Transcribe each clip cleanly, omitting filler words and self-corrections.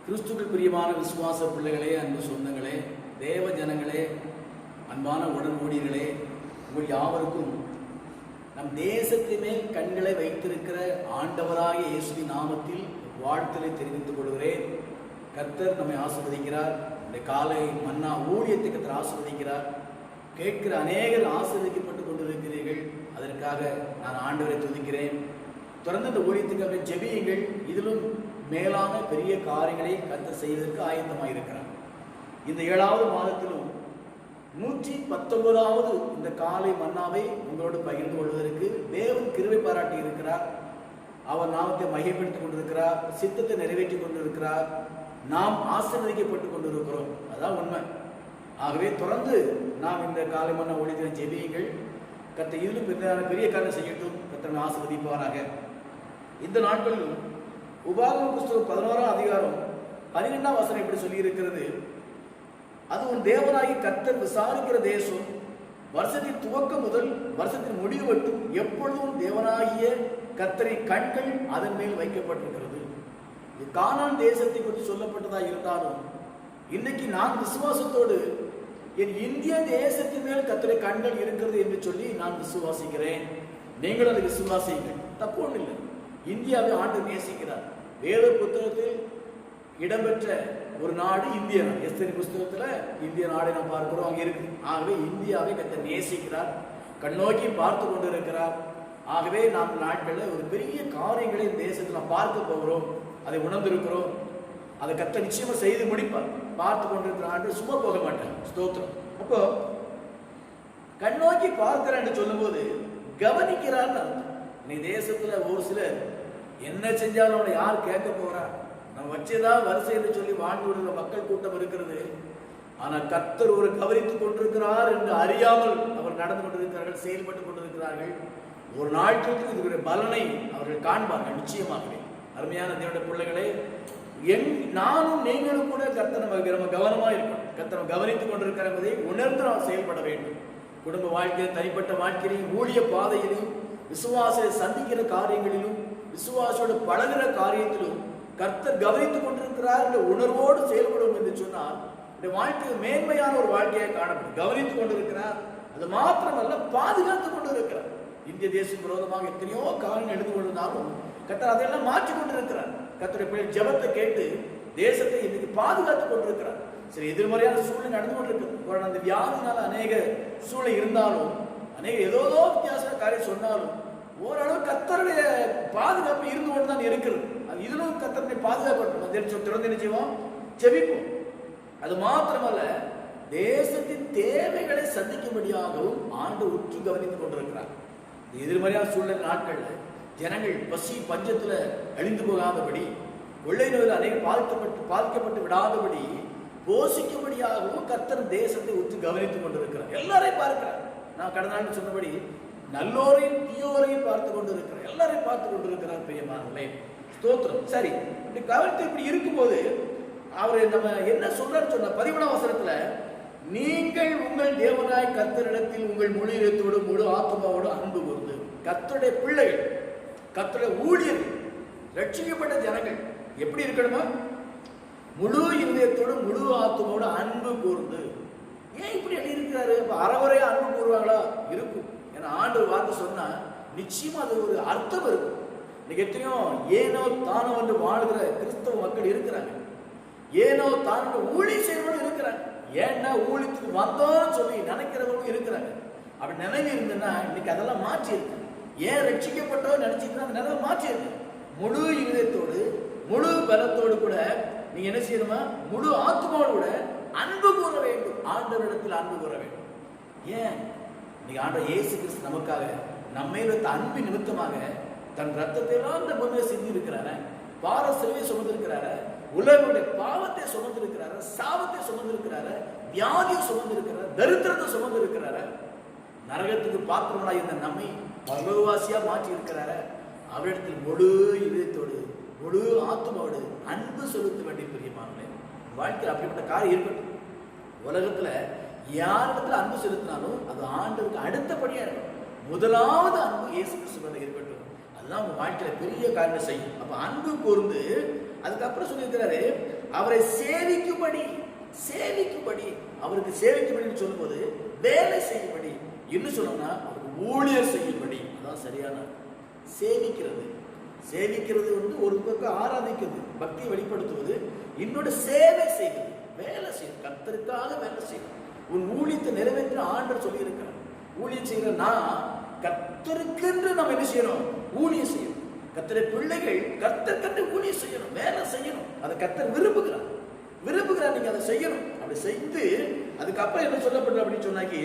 கிறிஸ்துவுக்கு பிரியமான விசுவாச பிள்ளைகளே, அன்பு சொந்தங்களே, தேவ ஜனங்களே, அன்பான உடன் ஊழியர்களே, உங்கள் யாவருக்கும் நம் தேசத்தின் மேல் கண்களை வைத்திருக்கிற ஆண்டவராகிய இயேசுவின் நாமத்தில் வாழ்த்தலை தெரிவித்துக் கொள்கிறேன். கர்த்தர் நம்மை ஆசீர்வதிக்கிறார். இந்த காலை மன்னா ஊழியத்தை கர்த்தர் ஆசீர்வதிக்கிறார். கேட்கிற அநேகர் ஆசீர்வதிக்கப்பட்டுக் கொண்டிருக்கிறீர்கள். அதற்காக நான் ஆண்டவரை துதிக்கிறேன். தொடர்ந்து இந்த ஊழியத்துக்காக ஜெபியுங்கள். இதிலும் மேலான பெரிய காரியங்களை கர்த்தர் செய்வதற்கு ஆயத்தமாக இருக்கிறார். இந்த 7வது மாதத்திலும் 119வது இந்த காலை மன்னாவை உங்களோடு பகிர்ந்து கொள்வதற்கு தேவன் கிருபை பாராட்டி இருக்கிறார். அவர் நாமத்தை மகிமைப்படுத்திக் கொண்டிருக்கிறார். சித்தத்தை நிறைவேற்றிக் கொண்டிருக்கிறார். நாம் ஆசீர்வதிக்கப்பட்டுக் கொண்டிருக்கிறோம். அதான் உண்மை. ஆகவே தொடர்ந்து நாம் இந்த காலை மன்னா ஊழியத்தில் ஜெபியுங்கள். கர்த்தர் இதிலும் பெரிய காரியம் செய்யட்டும். கர்த்தர் ஆசீர்வதிப்பாராக. இந்த நாட்களிலும் உபாகம புஸ்தகம் 11ஆம் அதிகாரம் 12ஆம் வசனம் இப்படி சொல்லி இருக்கிறது. அது உன் தேவனாகிய கர்த்தர் விசாரிக்கிற தேசம், வருஷத்தின் துவக்கம் முதல் வருஷத்தின் முடிவு மட்டும் எப்பொழுதும் தேவனாகிய கர்த்தரின் கண்கள் அதன் மேல் வைக்கப்பட்டிருக்கிறது. இது கானான் தேசத்தை குறித்து சொல்லப்பட்டதா இருந்தாலும் இன்னைக்கு நான் விசுவாசத்தோடு என் இந்திய தேசத்தின் மேல் கர்த்தருடைய கண்கள் இருக்கிறது என்று சொல்லி நான் விசுவாசிக்கிறேன். நீங்கள் அதை விசுவாசிங்கள், தப்பு ஒன்றும் இல்லை. இந்தியாவை ஆண்டு நேசிக்கிறார். வேத புத்தகத்தில் இடம்பெற்ற ஒரு நாடு இந்திய நாடு. எஸ்தர் புஸ்தகத்தில் இந்திய நாடை நாம் பார்க்கிறோம், அங்கே இருக்கு. ஆகவே இந்தியாவை கர்த்தர் நேசிக்கிறார், கண்ணோக்கி பார்த்து கொண்டு இருக்கிறார். ஆகவே நாம் நாட்களில் ஒரு பெரிய காரியங்களை இந்த தேசத்தில் நாம் பார்க்க போகிறோம். அதை உணர்ந்திருக்கிறோம். அதை கர்த்தர் நிச்சயமா செய்து முடிப்பார். பார்த்து கொண்டிருக்கிற ஆண்டு சும்மா போக மாட்டார். ஸ்தோத்திரம். அப்போ கண்ணோக்கி பார்க்கிறேன் என்று சொல்லும் போது கவனிக்கிறார். நீ தேசத்துல ஒரு சிலர் என்ன செஞ்சாலும் அவனை யார் கேட்க போறா, நம்ம வச்சேதான் வரிசை என்று சொல்லி வாழ்ந்து விடுகிற மக்கள் கூட்டம் இருக்கிறது. ஆனால் கர்த்தர் ஒரு கவனித்துக் கொண்டிருக்கிறார் என்று அறியாமல் அவர் நடந்து கொண்டிருக்கிறார்கள், செயல்பட்டுக் கொண்டிருக்கிறார்கள். ஒரு நாட்டுக்கு இதுடைய பலனை அவர்கள் காண்பார்கள் நிச்சயமாகவே. அருமையான தேவனுடைய பிள்ளைகளே, நானும் நீங்களும் கூட கர்த்தர் நம்ம கவனமா இருக்கணும். கர்த்தர் கவனித்துக் கொண்டிருக்கிற என்பதை உணர்ந்து நாம் செயல்பட வேண்டும். குடும்ப வாழ்க்கையில், தனிப்பட்ட வாழ்க்கையிலும், ஊழிய பாதையிலும், விசுவாசத்தை சந்திக்கிற காரியங்களிலும், விசுவாசோடு பழகிற காரியத்திலும் கர்த்தர் கவனித்துக் கொண்டிருக்கிறார் என்ற உணர்வோடு செயல்படும் என்று சொன்னால் இந்த வாழ்க்கை மேன்மையான ஒரு வாழ்க்கையை காணப்படும். கவனித்துக் கொண்டிருக்கிறார். அது மாத்திரமல்ல, பாதுகாத்துக் கொண்டு இருக்கிறார். இந்திய தேசம் விரோதமாக எத்தனையோ காரியங்கள் எழுந்து கொண்டிருந்தாலும் கர்த்தர் அதையெல்லாம் மாற்றிக் கொண்டிருக்கிறார். கர்த்தருடைய பிள்ளைகள் ஜெபத்தை கேட்டு தேசத்தை இன்னைக்கு பாதுகாத்துக் கொண்டிருக்கிறார். சரி, எதிர்மறையான சூழ்நிலை நடந்து கொண்டிருக்கு. அந்த வியாதினால அநேக சூழ்நிலை இருந்தாலும், அநேக ஏதோ வித்தியாச காரியம் சொன்னாலும் ஓரளவு கர்த்தருடைய பாதுகாப்பு இருந்து கொண்டு தான் இருக்கிறது. இதிலும் கர்த்தருடைய பாதுகாப்பு திறந்து நிச்சயமா செபிப்போம். அது மாத்திரமல்ல, தேசத்தின் தேவைகளை சந்திக்கும்படியாகவும் ஆண்டு உற்று கவனித்துக் கொண்டிருக்கிறார். எதிர்மறையான சூழ்நிலை நாட்கள்ல ஜனங்கள் பசி பஞ்சத்துல அழிந்து போகாதபடி, கொள்ளை நோயில் அநேக பாதிக்கப்பட்டு விடாதபடி போஷிக்கும்படியாகவும் கர்த்தர் தேசத்தை உற்று கவனித்துக் கொண்டிருக்கிறார். எல்லாரையும் பார்க்கிறார். நான் கடந்த நாள் சொன்னபடி நல்லோரையும் தீயோரையும் பார்த்து கொண்டிருக்கிறார். எல்லாரையும் பார்த்து கொண்டிருக்கிறார். பிரியமானவர்களே, ஸ்தோத்திரம். சரி, இப்படி கவனித்து இப்படி இருக்கும்போது அவர் நம்ம என்ன சொல்றாரு சொன்ன 11ஆம் வசனத்துல, நீங்கள் உங்கள் தேவனாய் கர்த்தரிடத்தில் உங்கள் முழு இதயத்தோடு முழு ஆத்மாவோடு அன்பு கூர்ந்து. கர்த்தருடைய பிள்ளைகள், கர்த்தருடைய ஊழியர்கள், ரட்சிக்கப்பட்ட ஜனங்கள் எப்படி இருக்கணுமா? முழு இதயத்தோடு முழு ஆத்மாவோடு அன்பு கூர்ந்து. ஏன் இப்படி இருக்கிறாரு? அறவரையா அன்பு கூறுவாங்களா? இருக்கும். ஏன்னா ஆண்டவர் வார்த்தை சொன்னா நிச்சயமா அது ஒரு அர்த்தம் இருக்கும். இன்னைக்கு எத்தனையோ ஏனோ தானோ என்று வாழ்கிற கிறிஸ்தவ மக்கள் இருக்கிறாங்க. ஏனோ தானோ ஊழி செய்யறவங்களும் இருக்கிறாங்க. ஏன்னா ஊழியத்துக்கு வந்தோம்னு சொல்லி நினைக்கிறவங்களும் இருக்கிறாங்க. அப்படி நினைவு இருந்ததுன்னா இன்னைக்கு அதெல்லாம் மாற்றி இருக்கு. ஏன் ரட்சிக்கப்பட்டோ நினைச்சிருந்தா அந்த நிலைமை மாற்றி இருக்கு. முழு இதயத்தோடு முழு பலத்தோடு கூட நீங்க என்ன செய்யணுமா? முழு ஆத்மாவோடு கூட அன்பு கூற வேண்டும். ஆண்டவரிடத்தில் அன்பு கூற வேண்டும். ஏன்? இன்னைக்கு ஆண்டவர் இயேசு கிறிஸ்து நமக்காக நம்மை வைத்த அன்பு நிமித்தமாக தன் ரத்தத்தை எல்லாம் இந்த பூமியை செஞ்சு இருக்கிறார. பார சிலுவையை சுமந்திருக்கிறார. உலகுடைய பாவத்தை சுமந்திருக்கிறார. சாபத்தை சுமந்திருக்கிறார. வியாதியை சுமந்திருக்கிறார். தரித்திரத்தை சுமந்திருக்கிறார. நரகத்துக்கு பாத்திரமாய் இருந்த நம்மை பரலோகவாசியா மாற்றி இருக்கிறார. அவரிடத்தில் முழு இதயத்தோடு முழு ஆத்மாவோடு அன்பு செலுத்த வேண்டிய பிரியமானவர்களே, வாழ்க்கையில் அப்படிப்பட்ட காரியம் இருக்கட்டும். உலகத்துல யாரிடத்துல அன்பு செலுத்தினாலும் அது ஆண்டவருக்கு அடுத்தபடியா இருக்கும். முதலாவது அன்பு இயேசு கிறிஸ்துவில இருக்கட்டும். அதுதான் உங்க வாழ்க்கையில பெரிய காரியம் செய்யும். அப்ப அன்பு கூர்ந்து அதுக்கப்புறம் சொல்லியிருக்கிறாரு, அவரை சேவிக்கும்படி அவருக்கு சேவிக்கும்படி சொல்லும்போது வேலை செய்யும்படி, இன்னும் சொல்லணும்னா அவருக்கு ஊழியர் செய்யும்படி. அதான் சரியான சேவிக்கிறது ஒரு பக்கம் ஆராதிக்கிறது, பக்தியை வெளிப்படுத்துவது, இன்னொரு சேவை செய்வது, வேலை செய்யும், கர்த்தருக்காக வேலை செய்யும். உன் ஊழியத்தை நிறைவேற்ற ஆண்டவர் சொல்லி இருக்கிறார். ஊழியம் செய்யறா கர்த்தருக்கு நம்ம என்ன செய்யணும்? ஊழியம் செய்யணும். கர்த்தரை பிள்ளைகள் கர்த்தருக்கு ஊழியம் செய்யணும், வேலை செய்யணும். அதை கர்த்தர் விரும்புகிறார். நீங்க அதை செய்யணும். அப்படி செய்து அதுக்கப்புறம் என்ன சொல்லப்படுற அப்படின்னு சொன்னாக்கி,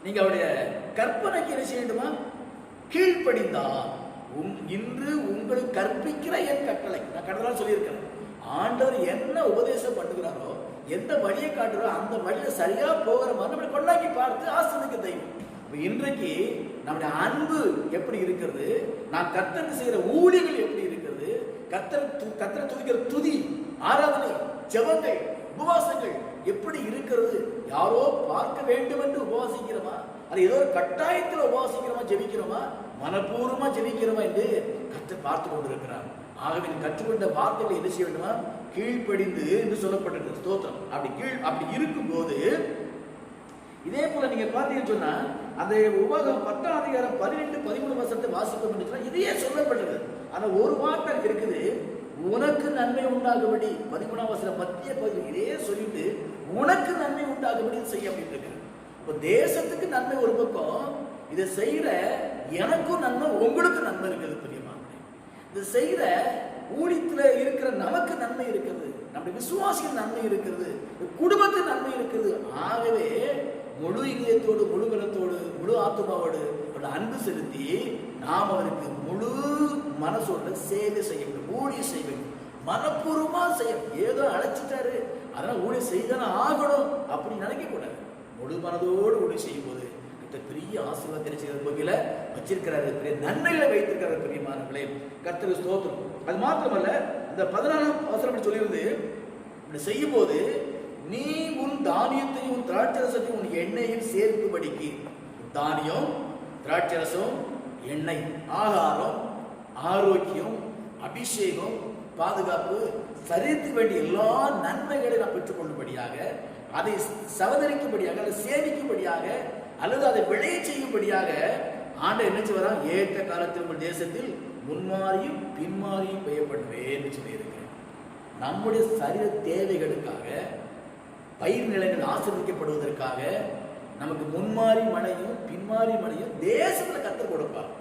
நீங்க அவருடைய கற்பனைக்கு என்ன செய்ய வேண்டுமா? கீழ்ப்படிந்தால் இன்று உங்களுக்கு கற்பிக்கிற என் கட்டளை. நான் கடவுளால் சொல்லியிருக்கிறேன். ஆண்டவர் என்ன உபதேசம் பண்ணுகிறாரோ, எந்த வழியை காட்டுறோ அந்த வழியில சரியா போகிற மாதிரி நம்மளை கொண்டாக்கி பார்த்து ஆசிரியக்க தெய்வம். இன்றைக்கு நம்முடைய அன்பு எப்படி இருக்கிறது, நான் கர்த்தருக்கு செய்கிற ஊழியர்கள் எப்படி இருக்கிறது, கர்த்தரை துதிக்கிற துதி, ஆராதனை, ஜெபங்கள், உபவாசங்கள் எப்படி இருக்கிறது? யாரோ பார்க்க வேண்டும் என்று உபவாசிக்கிறோமா, அது ஏதோ ஒரு கட்டாயத்தில் உபவாசிக்கிறோமா, ஜெபிக்கிறோமா, மனப்பூர்வமா ஜெபிக்கிறோமா என்று கர்த்தர் பார்த்து கொண்டிருக்கிறார். ஆகவே கற்றுக்கொண்ட வார்த்தைகளை என்ன செய்ய வேண்டுமா? கீழ்ப்படிந்து என்று சொல்லப்பட்டிருக்கு. ஸ்தோத்திரம். அப்படி இருக்கும்போது இதே போல நீங்க பார்த்தீங்கன்னு சொன்னா, அந்த உபாகமம் 10ஆம் அதிகாரம் 12, 13 வசனத்தை வாசிப்போம். இதையே சொல்லப்பட்டது. ஆனா ஒரு வார்த்தை இருக்குது, உனக்கு நன்மை உண்டாகும்படி. 13ஆம் வசனம் மத்திய பகுதி இதே சொல்லிட்டு உனக்கு நன்மை உண்டாகும்படி செய்ய அப்படின்னு இருக்கு. இப்போ தேசத்துக்கு நன்மை ஒரு பக்கம், இதை செய்யற எனக்கும் நன்மை, உங்களுக்கு நன்மை இருக்குது. பிரியமா, இதை செய்யற ஊழியத்துல இருக்கிற நமக்கு நன்மை இருக்கிறது, நம்முடைய விசுவாசிகள் நன்மை இருக்கிறது, குடும்பத்துக்கு நன்மை இருக்கிறது. ஆகவே முழு இதயத்தோடு, முழு பலத்தோடு, முழு ஆத்மாவோடு அன்பு செலுத்தி நாம் அவருக்கு முழு மனசோட சேவை செய்ய வேண்டும், ஊழியம் செய்ய வேண்டும், மனப்பூர்வமா செய்யணும். ஏதோ அழைச்சிட்டாரு அதனால ஊழியம் செய்தானே ஆகணும் அப்படின்னு நினைக்க கூடாது. முழு மனதோடு ஊழியம் செய்யும் போது பெரிய ஆசீர்வாதத்தை செய்கிற வகையில வச்சிருக்கிறாரு, பெரிய நன்மைகளை வைத்திருக்கிறார். பிரியமானவர்களே, கர்த்தருக்கு ஸ்தோத்திரம். அது மாத்திரமல்ல, இந்த 14ஆம் வசனம் சொல்லியிருந்து இப்படி செய்யும் போது, நீ உன் தானியத்தையும் உன் திராட்சரசத்தையும் உன் எண்ணெயில் சேர்க்கும்படிக்கு. தானியம், திராட்சரசம், எண்ணெய், ஆகாரம், ஆரோக்கியம், அபிஷேகம், பாதுகாப்பு, சரீரத்துக்கு வேண்டிய எல்லா நன்மைகளை நாம் பெற்றுக்கொள்ளும்படியாக, அதை சவதரிக்கும்படியாக, அதை சேமிக்கும்படியாக, அல்லது அதை விளைய செய்யும்படியாக ஆண்டவர் என்ன செய்வாராம்? ஏற்ற காலத்தில் உங்கள் தேசத்தில் முன்மாறியும் பின்மாறியும் பெய்யப்படுவேன் என்று சொல்லியிருக்கிறேன். நம்முடைய சரீர தேவைகளுக்காக, பயிர் நிலங்கள் ஆசீர்வதிக்கப்படுவதற்காக நமக்கு முன்மாறி மழையும் பின்மாறி மழையும் தேசத்துல கர்த்தர் கொடுப்பார்.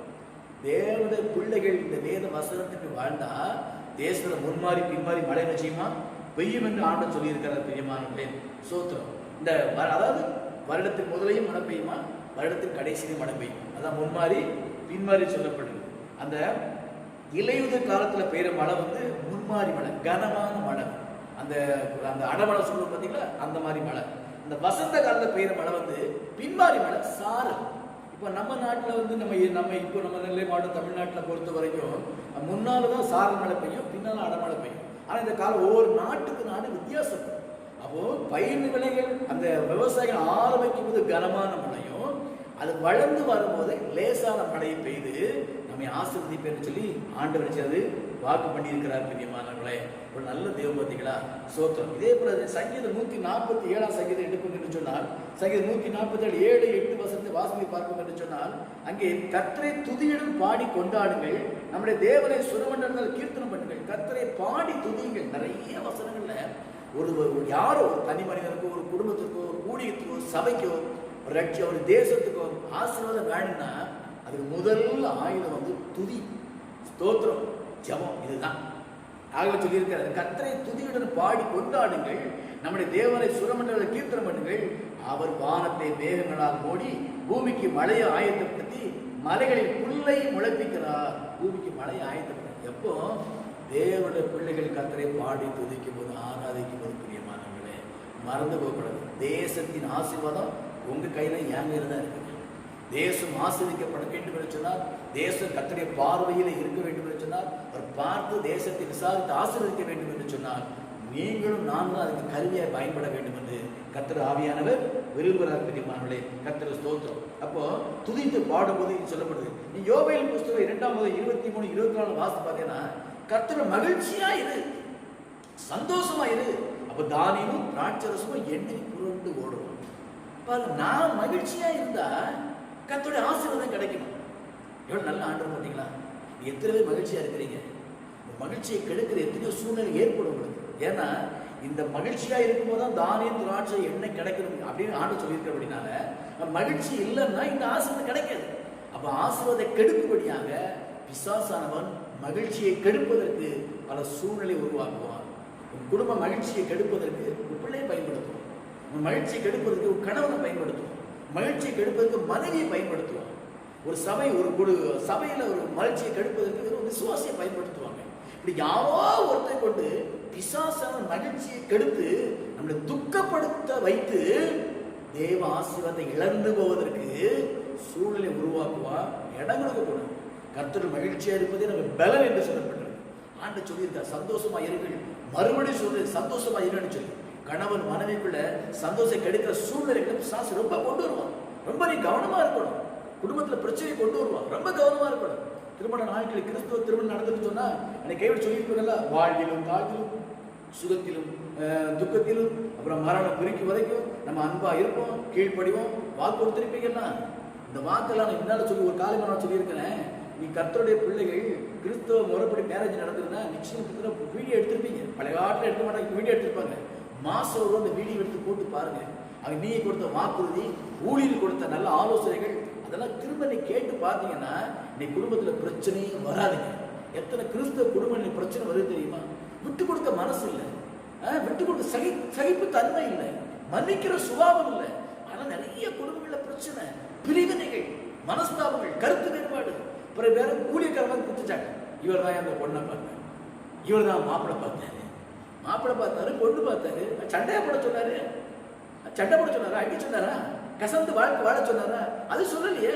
தேவனுடைய பிள்ளைகள் இந்த வேத வசனத்துக்கு வாழ்ந்தா தேசத்துல முன்மாறி பின்மாறி மழை நிச்சயமா பெய்யும் என்று ஆண்டவர் சொல்லியிருக்கிறார். பிரியமானவர்களே, சோத்திரம். இந்த அதாவது வருடத்தின் முதலையும் மழை பெய்யுமா, வருடத்தின் கடைசியிலும் மழை பெய்யும். அதான் முன்மாறி பின்மாறி சொல்லப்படுது. அந்த இலையுதிர் காலத்துல பெய்யுற மழை முன்மாறி மழை, கனமான மழை. அந்த அந்த அடமழை சொல்லுவோம் பார்த்தீங்களா, அந்த மாதிரி மழை. இந்த வசந்த காலத்தில் பெய்யுற மழை பின்மாறி மழை, சாரல். இப்போ நம்ம நாட்டில் நம்ம இப்போ நம்ம நெல்லை மாவட்டம் தமிழ்நாட்டில் பொறுத்த வரைக்கும் முன்னால தான் சாரல் மழை பெய்யும், பின்னால் அடமழை பெய்யும். ஆனால் இந்த காலம் ஒவ்வொரு நாட்டுக்கு நாடு வித்தியாசம். அப்போ பயிர் விளைகள் அந்த விவசாயிகள் ஆரம்பிக்கும் போது கனமான மழையும், அது வளர்ந்து வரும்போது லேசான மழையை பெய்து நம்மை ஆசீர்வதிப்பேன்னு சொல்லி ஆண்டவர் வச்சது வாக்கு பண்ணியிருக்கிறார். பிரியமானவர்களே, ஒரு நல்ல தேவன் பார்த்தீங்களா, சோத்திரம். இதே போல சங்கீதம் 147ஆம் சங்கீதம் எடுக்கும் என்று சொன்னால், சங்கீதம் 147 7, 8 வசனத்தை வாசித்து பார்க்கும் என்று சொன்னால், அங்கே கர்த்தரை துதியுடன் பாடி கொண்டாடுங்கள், நம்முடைய தேவனை சுரமண்டலங்கள் கீர்த்தனம் பண்ணுங்கள், கர்த்தரை பாடி துதியுங்கள். நிறைய வசனங்கள்ல ஒரு யாரோ தனி மனிதனுக்கோ, ஒரு குடும்பத்துக்கோ, ஒரு ஊழியத்துக்கோ, சபைக்கோ, ஒரு லட்சியம், ஒரு தேசத்துக்கோ ஆசீர்வாதம் வேணும்னா அதுக்கு முதல் ஆயுதம் துதி, ஸ்தோத்திரம், ஜெபம். இதுதான் ஆகவே சொல்லியிருக்கிறார். கர்த்தரை துதியுடன் பாடி கொண்டாடுங்கள், நம்முடைய தேவனை சுரமண்டல கீர்த்தனம் பண்ணுங்கள். அவர் வானத்தை மேகங்களால் மூடி பூமிக்கு மழையை ஆயத்தப்படுத்தி மலைகளில் புல்லை முளைப்பிக்கிறார். பூமிக்கு மழையை ஆயத்தப்படுத்தி எப்போ தேவனுடைய பிள்ளைகள் கர்த்தரை பாடி துதிக்கும் போது, ஆராதிக்கும் போது, பிரியமானவர்களே, மறந்து போகக்கூடாது. தேசத்தின் ஆசீர்வாதம் உங்க கையில என் கையில தான் இருக்குது. தேசம் ஆசீர்வதிக்கப்பட வேண்டும் என்று சொன்னால், தேசம் கர்த்தருடைய பார்வையில் இருக்க வேண்டும் என்று சொன்னால், அவர் பார்த்து தேசத்தை விசாரித்து ஆசீர்வதிக்க வேண்டும் என்று சொன்னால், நீங்களும் நானும் அதுக்கு கருவியாக பயன்பட வேண்டும் என்று கர்த்தர் ஆவியானவர் விரும்புகிறார். பிரியமானவர்களே, கர்த்தர் ஸ்தோத்திரம். அப்போ துதித்து பாடும்போது சொல்லப்படுது. நீ யோபேல் புஸ்தகம் 2 23 24 வாசித்து பார்த்தீங்கன்னா, கர்த்தர் மகிழ்ச்சியா இரு, சந்தோஷமா இரு. அப்ப தானியமும் திராட்சரசமும் எண்ணெய் புரண்டு ஓடும். நான் மகிழ்ச்சியா இருந்தா கர்த்தருடைய ஆசீர்வாதம் கிடைக்கும். எவ்வளவு நல்ல ஆண்டவர் பார்த்தீங்களா? எத்தனை பேர் மகிழ்ச்சியா இருக்கிறீங்க? மகிழ்ச்சியை கெடுக்கிற எத்தனையோ சூழ்நிலை ஏற்படும் உங்களுக்கு. ஏன்னா இந்த மகிழ்ச்சியா இருக்கும்போது தான் தானியம் திராட்சை எண்ணெய் கிடைக்கணும் அப்படின்னு ஆண்டு சொல்லியிருக்க. அப்படின்னால மகிழ்ச்சி இல்லைன்னா இந்த ஆசீர்வாதம் கிடைக்காது. அப்ப ஆசீர்வாதத்தை கெடுக்கும்படியாக பிசாசானவன் மகிழ்ச்சியை கெடுப்பதற்கு பல சூழ்நிலை உருவாக்குவான். உன் குடும்ப மகிழ்ச்சியை கெடுப்பதற்கு உன் பிள்ளையை பயன்படுத்துவான். உன் மகிழ்ச்சியை கெடுப்பதற்கு உன் கணவனை பயன்படுத்துவான். மகிழ்ச்சியை கெடுப்பதற்கு மனைவியை பயன்படுத்துவான். ஒரு சபை சபையில ஒரு மகிழ்ச்சியை கெடுப்பதற்கு ஒரு விசுவாசியை பயன்படுத்துவாங்க. இப்படி யாரோ ஒருத்தை கொண்டு பிசாசான மகிழ்ச்சியை கெடுத்து நம்மளை துக்கப்படுத்த வைத்து தேவ ஆசீர்வாதத்தை இழந்து போவதற்கு சூழ்நிலை உருவாக்குவா. இடம் கொடுக்கக்கூடாது. கர்த்தர் மகிழ்ச்சியா இருப்பதே நம்ம பலன் என்று சொல்லப்பட்டது. ஆண்டு சொல்லியிருக்கார், சந்தோஷமா இருங்கள். மறுபடியும் சொல்றது, சந்தோஷமா இருன்னு சொல்லி. கணவன் மனைவிக்குள்ள சந்தோஷம் கெடுக்கிற சூழ்நிலைகளை பிசாசு ரொம்ப கொண்டு வருவான். ரொம்ப நீ கவனமா இருக்கணும். குடும்பத்துல பிரச்சனையை கொண்டு வருவான். ரொம்ப கவனமா இருக்கணும். திருமண நாட்களில் கிறிஸ்துவ திருமணம் நடந்துட்டு சொன்னா எனக்கு கைவிட சொல்லியிருப்பீங்கல்ல, வாழ்விலும் தாழ்விலும் சுகத்திலும் துக்கத்திலும் அப்புறம் மரணம் பிரிக்கும் வரைக்கும் நம்ம அன்பா இருப்போம், கீழ்ப்படிவோம், வாக்கு கொடுத்திருப்பீங்கன்னா. இந்த வாக்கெல்லாம் நான் முன்னால சொல்லி ஒரு காலமா நான் சொல்லியிருக்கிறேன். நீ கர்த்தருடைய பிள்ளைகள் கிறிஸ்தவ முறைப்படி மேரேஜ் நடந்ததுன்னா நிச்சயம் வீடியோ எடுத்திருப்பீங்க. பழைய காலத்தில் எடுக்க மாட்டாங்க, வீடியோ எடுத்திருப்பாங்க. மாசம் ஒரு அந்த வீடியோ எடுத்து போட்டு பாருங்க. அங்க நீ கொடுத்த வாக்குறுதி, ஊழியர் கொடுத்த நல்ல ஆலோசனைகள் அதெல்லாம் திரும்ப நீ கேட்டு பார்த்தீங்கன்னா நீ குடும்பத்துல பிரச்சனையே வராதுங்க. எத்தனை கிறிஸ்தவ குடும்பம் பிரச்சனை வருது தெரியுமா? விட்டு கொடுக்க மனசு இல்லை, விட்டு கொடுக்க சகிப்பு தன்மை இல்லை, மன்னிக்கிற சுபாவம் இல்லை. ஆனா நிறைய குடும்பங்கள்ல பிரச்சனை, பிரிவினைகள், மனஸ்தாபங்கள், கருத்து வேறுபாடு. அப்புறம் வேற ஊழியக்காரங்க குத்துச்சாங்க, இவர் தான் அந்த பொண்ணை பார்த்தாரு, இவர் தான் மாப்பிள்ளை பார்த்தாரு, மாப்பிள்ளை பார்த்தாரு, பொண்ணு பார்த்தாரு, சண்டையா போட சொன்னாரு, சண்டை போட சொன்னாரா, அடி சொன்னாரா, கசந்து வாழ்க்கை வாழ சொன்னாரா? அது சொல்லலையே.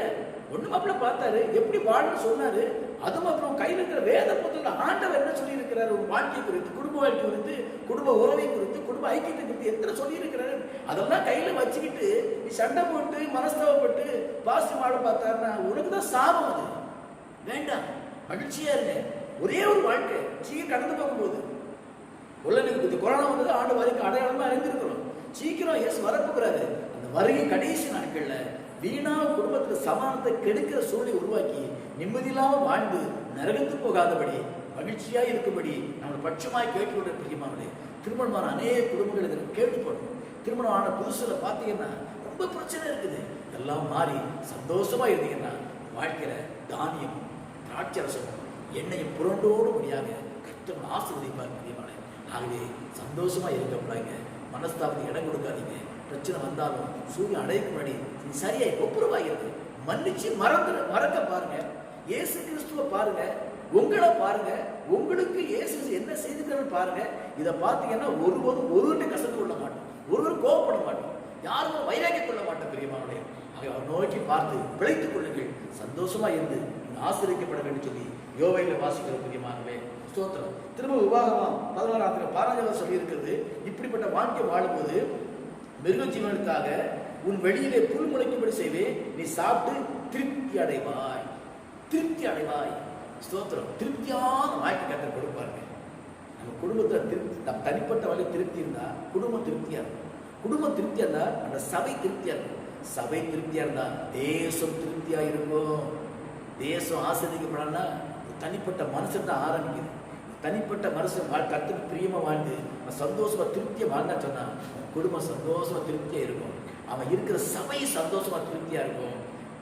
ஒண்ணு மாப்பிள்ள பார்த்தாரு, எப்படி வாழன்னு சொன்னாரு. அதுவும் அப்புறம் கையில் இருக்கிற வேத புத்தகத்துல ஆண்டவர் என்ன சொல்லி இருக்கிறாரு? ஒரு வாழ்க்கை குறித்து, குடும்ப வாழ்க்கை குறித்து, குடும்ப உறவை குறித்து, குடும்ப ஐக்கியத்தை குறித்து எத்தனை சொல்லி இருக்கிறாரு. அதெல்லாம் கையில வச்சுக்கிட்டு நீ சண்டை போட்டு மனஸ்தாபப்பட்டு பாசிட்டிவ் வாழ பார்த்தாருன்னா உனக்கு தான் சாபம். அது வேண்டாம். மகிழ்ச்சியா இருங்க. ஒரே ஒரு வாழ்க்கை சீக்கிரம் கடந்து போகும்போது உள்ள கொரோனா வந்தது ஆண்டு வரைக்கும் அடையாளமா அறிந்திருக்கிறோம். சீக்கிரம் இயேசு வரப்போகிறாரு. அந்த வருகை கடைசி நாட்கள்ல வீணா குடும்பத்துல சமானத்தை கெடுக்கிற சூழலை உருவாக்கி நிம்மதியில்லாம வாழ்ந்து நரகத்து போகாதபடி மகிழ்ச்சியா இருக்கும்படி நம்ம பட்சமாய் கேட்டுக்கொண்ட பிரியமானே, திருமணமான அநேக குடும்பங்கள் இதில் கேட்டுப்படணும். திருமணம் ஆன புதுசுல பார்த்தீங்கன்னா ரொம்ப பிரச்சனை இருக்குது. எல்லாம் மாறி சந்தோஷமா இருந்தீங்கன்னா வாழ்க்கையில தானியம் திராட்சரசமும் எண்ணெயும் புரண்டோடு முடியாத கர்த்தர் ஆசீர்வதிப்பார் பிரியமானே. ஆகவே சந்தோஷமா இருக்கப்படாங்க. மனஸ்தாபத்துக்கு இடம் கொடுக்காதீங்க. பிரச்சனை வந்தாலும் சூரியன் அடையக்கு முன்னாடி சரியாய் ஒப்புரவாகிறது. மன்னிச்சு மறக்க பாருங்க. இயேசு கிறிஸ்துவ பாருங்க, உங்களை பாருங்க, உங்களுக்கு இயேசு என்ன செய்துக்கிறான்னு பாருங்க. இதை பார்த்தீங்கன்னா ஒருவரும் ஒருவருடைய கசந்து கொள்ள மாட்டோம், ஒருவரும் கோபப்பட மாட்டோம், யாரும் வைராக்கிய கொள்ள மாட்டோம் பிரியமானவர்களே. அவர் நோக்கி பார்த்து பிழைத்துக் கொள்ளுங்கள், சந்தோஷமா இருந்து ஆசீர்வதிக்கப்பட வேண்டும் சொல்லி யோவேல வாசிக்கிற பிரியமானவர்களே. ஸ்தோத்திரம். திரும்ப உபாகமம் 16 சொல்லி இருக்கிறது, இப்படிப்பட்ட வாழ்க்கை வாழும்போது மிருக ஜீவனுக்காக உன் வெளியிலே புல் முளைக்கும்படி செய்வேன், நீ சாப்பிட்டு திருப்தி அடைவாய். திருப்தி அடைவாய். ஸ்தோத்திரம். திருப்தியான வாழ்க்கை கர்த்தர் கொடுப்பாருங்க. நம்ம குடும்பத்துல திருப்தி, நம்ம தனிப்பட்ட வகையில் திருப்தி இருந்தா குடும்பம் திருப்தியா இருக்கும். குடும்பம் திருப்தியா இருந்தா அந்த சபை திருப்தியா இருக்கும். சபை திருப்தியா இருந்தா தேசம் திருப்தியா இருக்கும். தேசம் ஆசிரியப்படனா தனிப்பட்ட மனுஷன் தான் ஆரம்பிக்குது. தனிப்பட்ட மனுஷன் கர்த்தருக்கு பிரியமா வாழ்ந்து சந்தோஷமா திருப்தியா வாழ்ந்தா சொன்னா குடும்பம் சந்தோஷமா திருப்தியா இருக்கும். அவன் இருக்கிற சபை சந்தோஷமா திருப்தியா இருக்கும்.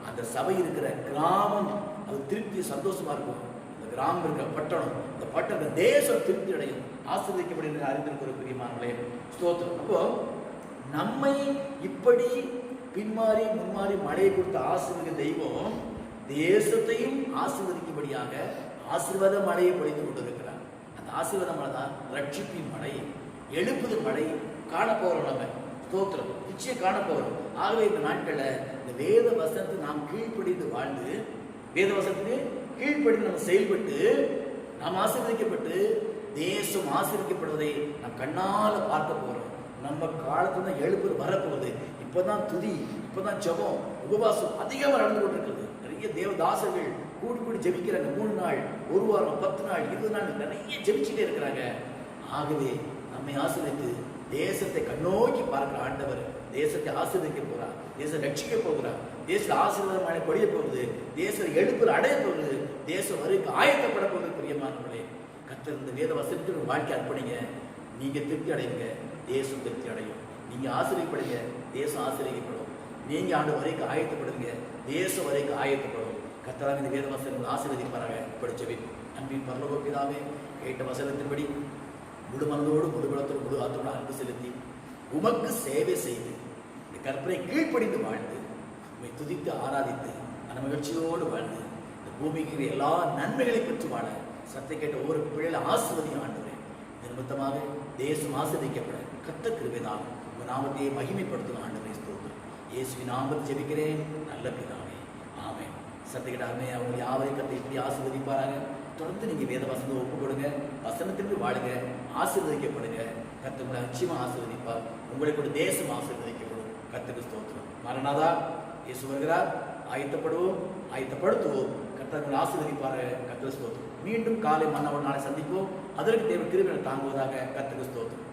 அந்த சபை இருக்கிற கிராமம் அது திருப்தி சந்தோஷமா இருக்கும். இந்த கிராமம் இருக்கிற பட்டணம், இந்த பட்டண தேசம் திருப்தி அடையும். ஆசீர்வதிக்கப்படுகிற அறிந்திருக்கிற பிரியமானவர்களே. ஸ்தோத்திரம். அப்போ நம்மை இப்படி பின்மாறி முன்மாறி மழையை கொடுத்த ஆசீர்வதிக்க தெய்வம் தேசத்தையும் ஆசீர்வதிக்கும்படியாக ஆசீர்வாத மழையை பொழிந்து கொண்டிருக்கிறார். அந்த ஆசீர்வாத மழை தான் ரட்சிப்பின் மழை, எழுப்புதல் மழை. காணப்போகிறோம் நம்ம. ஸ்தோத்திரம். நிச்சயம் காணப்போகிறோம். ஆகவே இந்த நாட்கள்ல இந்த வேத வசனத்தை நாம் கீழ்ப்படிந்து வாழ்ந்து, வேத வசனத்துக்கு கீழ்ப்படிந்து நம்ம செயல்பட்டு நாம் ஆசீர்வதிக்கப்பட்டு தேசம் ஆசீர்வதிக்கப்படுவதை நாம் கண்ணால பார்க்க போறோம். நம்ம காலத்துல தான் எழுப்புதல் வரப்போகுது. இப்பதான் துதி, இப்பதான் ஜெபம், உபவாசம் அதிகமாக நடந்து கொண்டிருக்கிறது. நிறைய தேவதாசர்கள் கூடி கூடி ஜெபிக்கிறாங்க. 3 நாள், 1 வாரம், 10 நாள், 20 நாள் நிறைய ஜெபிச்சுட்டே இருக்கிறாங்க. ஆகவே நம்மை ஆசீர்வதித்து தேசத்தை கண்ணோக்கி பார்க்கிற ஆண்டவர் தேசத்தை ஆசீர்வதிக்க போறார், தேசம் ரட்சிக்க போகிறார், தேச ஆசீர்வாதமான பொழிய போகுது, தேச எழுப்புல அடைய போகுது, தேசம் வரைக்கும் ஆயத்தப்பட போகுது. பிரியமானவர்களே, கர்த்தர் இந்த வேத வசனத்துக்கு ஒரு வாழ்க்கை அர்ப்பணிங்க. நீங்க திருப்தி அடையுங்க, தேசம் திருப்தி அடையும். நீங்க ஆசீர்வதிப்படுங்க, தேசம் ஆசீர்வதிக்கப்படும். நீங்க ஆண்டு வரைக்கும் ஆயத்தப்படுங்க, தேசம் வரைக்கும் ஆயத்தப்படும். கர்த்தராக இந்த வேத வசனங்கள் ஆசீர்வதிப்பாராக. இப்படி ஜெபிப்போம். அன்பின் பரலோக பிதாவே, கேட்ட வசனத்தின்படி முழு மனதோடு முழு பலத்தோடு முழு ஆத்தோடு அன்பு செலுத்தி உமக்கு சேவை செய்து இந்த கற்பனை கீழ்ப்படிந்து வாழ்ந்து உண்மை துதித்து ஆராதித்து அந்த மகிழ்ச்சியோடு வாழ்ந்து இந்த பூமிக்கு எல்லா நன்மைகளை பெற்று வாழ சத்தை கேட்ட ஒவ்வொரு பிள்ளைகளை ஆசீர்வதியும் ஆண்டவரே. நிர்பந்தமாக தேசம் ஆசீர்வதிக்கப்பட கர்த்தர் கிருபைதான் உங்கள் நாமத்தையே மகிமைப்படுத்தும் ஆண்டவரே. ஸ்தோத்திரம். இயேசுவின் நாமத்தில் ஜெபிக்கிறேன் நல்ல பிதாவே, ஆமென். சத்தை கேட்டாமே அவங்க யாவரையும் கர்த்தர் இப்படி ஆசீர்வதிப்பாராங்க. தொடர்ந்து நீங்க வேத வசனத்தை ஒப்பு கொடுங்க, வசனத்திற்கு வாழுங்க, ஆசீர்வதிக்கப்படுங்க. கர்த்தர் உங்களை நிச்சயமா ஆசீர்வதிப்பார். உங்களை கூட தேசம் ஆசீர்வதிக்கப்படும். கர்த்தருக்கு ஸ்தோத்திரம். மரணாதா, இயேசு வருகிறார். ஆயத்தப்படுவோம், ஆயத்தப்படுத்துவோம். கர்த்தர் உங்களை ஆசீர்வதிப்பாரு. கர்த்தருக்கு ஸ்தோத்திரம். மீண்டும் காலை மன்னவர் நாளை சந்திப்போம். அதற்கு தேவை கிருபையை தாங்குவதாக. கர்த்தருக்கு ஸ்தோத்திரம்.